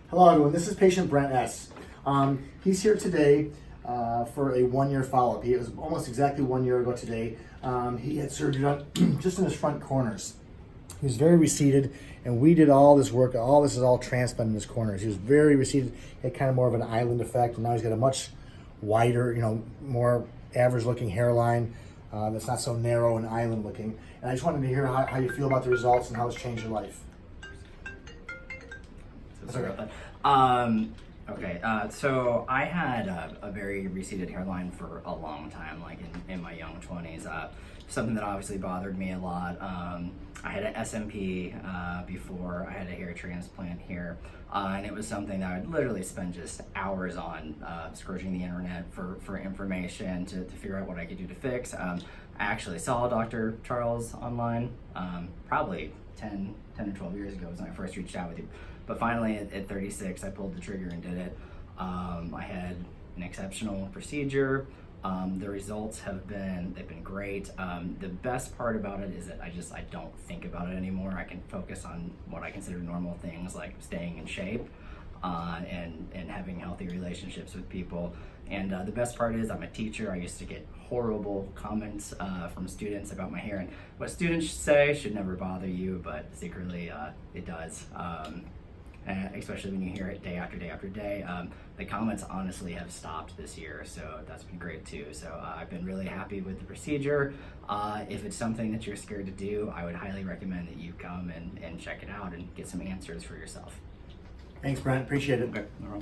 Hello everyone, this is patient Brent S. He's here today for a 1-year follow-up. It was almost exactly 1 year ago today. He had surgery on just in his front corners. He was very receded, and we did all this work. All this is all transplant in his corners. He was very receded, had kind of more of an island effect, and now he's got a much wider, more average-looking hairline that's not so narrow and island-looking. And I just wanted to hear how you feel about the results and how it's changed your life. Sorry about that. So I had a very receded hairline for a long time, like in my young 20s. Something that obviously bothered me a lot. I had an SMP before I had a hair transplant here, and it was something that I would literally spend just hours on, searching the internet for information to figure out what I could do to fix. I actually saw Dr. Charles online, probably 10 or 12 years ago was when I first reached out with you. But finally, at 36, I pulled the trigger and did it. I had an exceptional procedure. The results they've been great. The best part about it is that I don't think about it anymore. I can focus on what I consider normal things like staying in shape and having healthy relationships with people. And the best part is I'm a teacher. I used to get horrible comments from students about my hair, and what students say should never bother you, but secretly it does. Especially when you hear it day after day after day. The comments honestly have stopped this year, so that's been great too. So I've been really happy with the procedure. If it's something that you're scared to do, I would highly recommend that you come and check it out and get some answers for yourself. Thanks, Brent. Appreciate it. Okay. No problem.